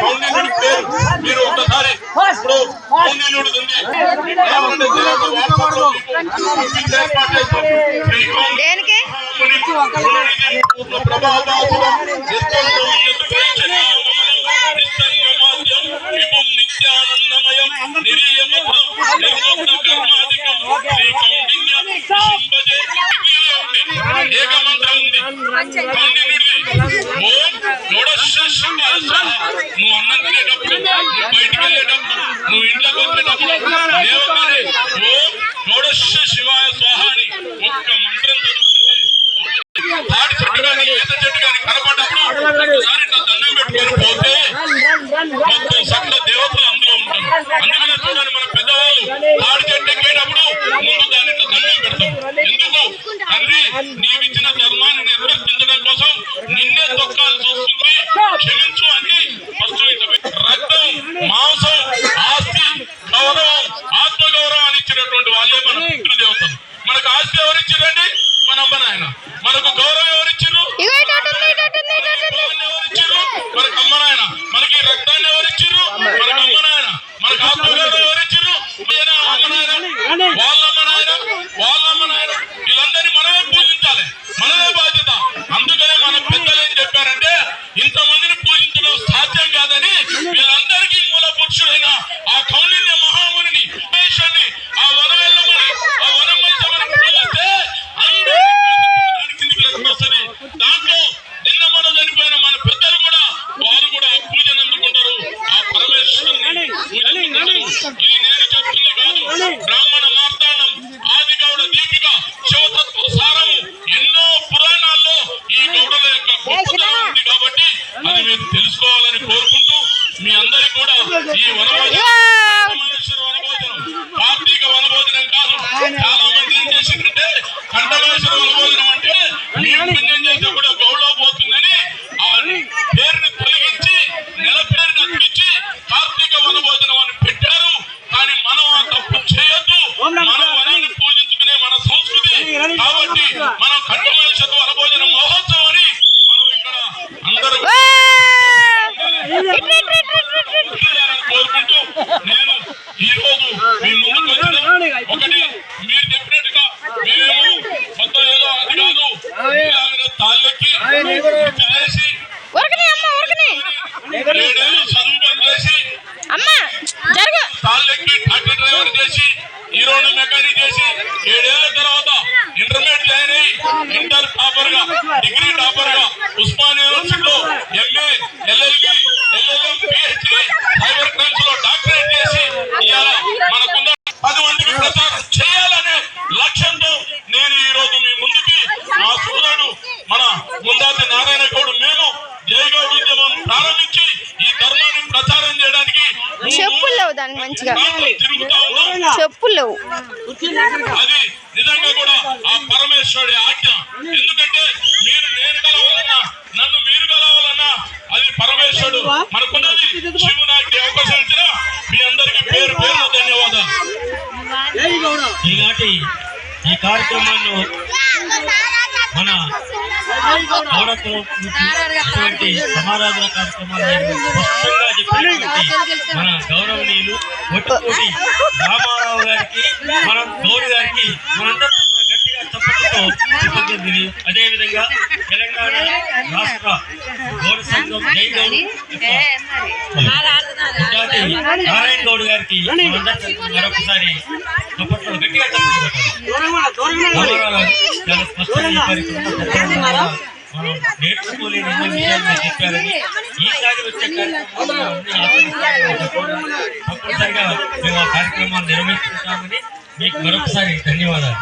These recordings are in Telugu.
కౌండిన్యుడి పేరు మీరు ఒకసారి ఇప్పుడు కౌండిన్యుడు ఉంది నిత్యానందమయం ఏకమంత్రం ఉంది. నువ్వు అన్నం తినేటప్పుడు, నువ్వు బయటికి వెళ్ళేటప్పుడు, నువ్వు ఇంట్లోకి వచ్చేటప్పుడు దేవకాలే ఓం షోడశ శివాయ స్వాహ అని ఒక్క మంత్రం చదువుతుంది. తాడి చెట్టు కానీ ఈత చెట్టు కానీ కనపడ్డప్పుడు ఒకసారి ఇట్లా దండం పెట్టుకొని పోతే మొత్తం సకల దేవతలు అందులో ఉంటారు. అందుకనే చూడండి మన పెద్దవాళ్ళు తాడి చెట్టు ఎక్కేటప్పుడు ముందు దాన్ని ఇట్లా దండం పెడతాం. ఎందుకు? తండ్రి నీవిచ్చిన ధర్మాన్ని నిర్వర్తించడం కోసం నిన్నే తొక్కాల్సి వస్తుంది, క్షమించు అని ఫస్ట్ రక్తం, మాంసం, ఆస్తి, గౌరవం, ఆత్మగౌరవాన్ని ఇచ్చినటువంటి వాళ్ళే మన పితృదేవతలు. మనకు ఆస్తి ఎవరిచ్చారండి? మన అమ్మ నాయన. మనకు గౌరవం ఎవరిచ్చారు? ఎవరిచ్చారు? మనకు అమ్మ నాయన. మనకి రక్తాన్ని ఎవరిచ్చారు? మనకు అమ్మ నాయన. మనకు ఆత్మగౌరవం ఎవరిచ్చారు? అమ్మ నాయన, వాళ్ళమ్మ నాయన, వాళ్ళమ్మ నాయన. వీళ్ళందరినీ మనమే పూజించాలి, మనమే బాధ్యత. అందుకనే మన పెద్దలు ఏం చెప్పారంటే ఇంతమందిని పూజించడం సాధ్యం కాదని వీళ్ళందరికీ మూల పురుషుడైన ఆ కౌండిన్య మహామునిని ఆ వనవేళ్ళమని ఆ వనమైతమని పూజిస్తే వస్తుంది. దాంట్లో నిన్న మన చనిపోయిన మన పెద్దలు కూడా వారు కూడా ఆ పూజను అందుకుంటారు, ఆ పరమేశ్వరుని పూజించుకుంటారు. ఇది నేను చెప్తుంది కాదు, బ్రాహ్మణ మార్తాండం, ఆదిగౌడ దీపిక, శివతత్వ సారము ఎన్నో పురాణాల్లో ఈ గౌడల యొక్క గొప్పతనం ఉంది. కాబట్టి అది మీరు తెలుసుకోవాలని కోరుకుంటూ మీ అందరికీ కూడా ఈ వనభోజనం కార్తీక వనభోజనం కాదు. చాలా మంది ఏం చేసిందంటే కంఠమేశ్వర వనభోజనం అంటే పుణ్యం చేస్తే కూడా గౌడలో పోతుందని ఆ పేరుని తొలగించి నెల పేరుని అతికించి కార్తీక వనభోజనం అని పెట్టారు. కానీ మనం ఆ తప్పు చేయొద్దు. మన వనాన్ని పూజించుకునే మన సంస్కృతి కాబట్టి మనం కంఠమేశ్వర వనభోజన మహోత్సవం అని మనం ఇక్కడ అందరూ కోరుకుంటూ నేను ఈ రోజు మీ ముందుకు వచ్చిన ఒకటి మీరు చెప్పినట్టుగా మేము మొత్తం ఏదో అది కాదు, తాళ్ళెక్కి చేసి 7 ఏళ్ళు చదువు పని చేసి తాళ్ళెక్కి ట్రాక్టర్ డ్రైవర్ చేసి హీరోని మెకానిక్ చేసి 7 ఏళ్ల తర్వాత ఇంటర్మీడియట్ జాయిన్ అయ్యి ఇంటర్ టాపర్ గా, డిగ్రీ టాపర్ గా ఉస్మానియా యూనివర్సిటీలో MA, LLB, LLM, PhD, cyber crimes లో డాక్టరేట్ చేసి ఇవాళ మనకున్న 10 మందికి ప్రచారం చేయాలనే లక్ష్యంతో నేను ఈ రోజు మీ ముందుకి మా సోదరుడు మన ముందాతి నారాయణ గౌడ్ మేము జయగౌడ్ ఉద్యమం ప్రారంభించి ఈ ధర్మాన్ని ప్రచారం చేయడానికి తిరుగుతా ఉన్నాం. అది నిజంగా కూడా ఆ పరమేశ్వరుడి ఆజ్ఞ. ఎందుకంటే మీరు నేను కలవాలన్నా, నన్ను మీరు కలవాలన్నా అది పరమేశ్వరుడు. మనకున్నది శివునాకి అవకాశం ఇచ్చిన మీ అందరికీ పేరు పేరు ధన్యవాదాలు. ఈనాటి ఈ కార్యక్రమాల్లో మన గౌరవటువంటి సమారాధన కార్యక్రమాలు స్పష్టంగా చెప్పినటువంటి మన గౌరవనీయులు ఒట్టుకోటి రామారావు గారికి, మన గౌరి గారికి మనందరూ గట్టిగా చప్పట్లతో కృతజ్ఞతలు. అదేవిధంగా తెలంగాణ రాష్ట్ర గౌడ సంఘం జయగౌడ్ నారాయణ గౌడ్ గారికి మనందరూ మరొకసారి చప్పట్లు గట్టిగా చప్పట్లు రామారావు చాలా స్పష్టంగా ఈ కార్యక్రమం నేర్చుకోలేని ఎన్నో విషయాలు చెప్పారని ఈసారి వచ్చే కార్యక్రమంలో తప్పనిసరిగా మేము ఆ కార్యక్రమాలు నిర్వహించుకుంటామని మీకు మరొకసారి ధన్యవాదాలు.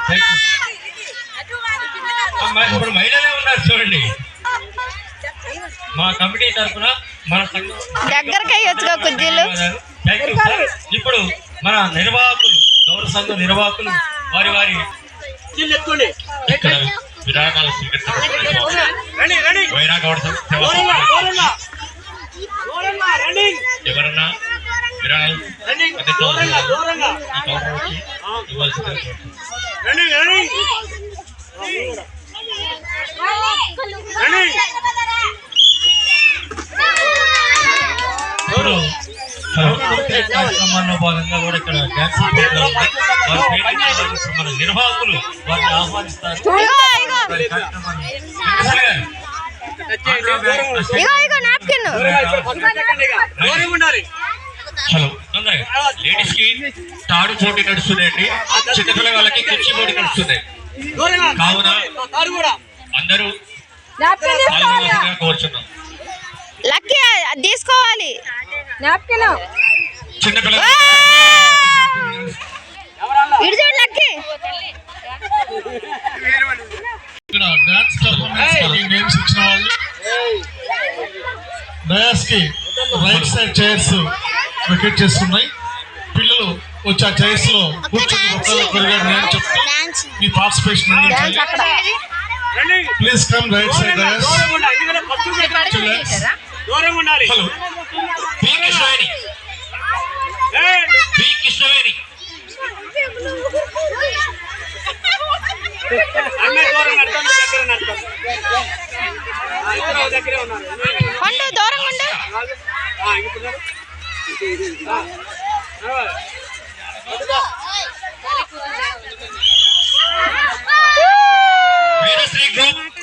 ఇప్పుడు మహిళలే ఉన్నారు చూడండి, మా కమిటీ తరఫున మన సంఘం. ఇప్పుడు మన నిర్వాహకులు, గౌరవ సంఘ నిర్వాహకులు వారి వారి విరాళాలు ఎవరన్నా విరాళాలు ఇప్పుడు కార్యక్రమాల్లో భాగంగా కూడా ఇక్కడ డ్యాన్స్ ప్రోగ్రాం వారి పేరు మన నిర్వాహకులు వారిని ఆహ్వానిస్తారు. వారి కార్యక్రమాన్ని హలో లేడీస్ కి తాడు పోటీ నడుస్తున్నాయండి, చిన్నపిల్ల వాళ్ళకి కుర్చీ పోటీ నడుస్తున్నాయి. కావున అందరూ కోరుచున్నాం. లక్కీ తీసుకోవాలి చిన్నపిల్ల లక్కీ ఇక్కడ డాన్స్ పర్ఫార్మెన్స్ నేమ్స్ ఇచ్చిన వాళ్ళు డయాస్ కి రైట్ సైడ్ చైర్స్ వికెట్ చేస్తున్నాయి. పిల్లలు వచ్చి ఆ చైర్స్ లో కూర్చొని ఒకరిగా నేను చెప్తూ మీ పార్టిసిపేషన్ అందించాలి. Please come right side dais. Hello P Kishori P Kishori పండు దూరం ఉండు. వీరశ్రీ గ్రూప్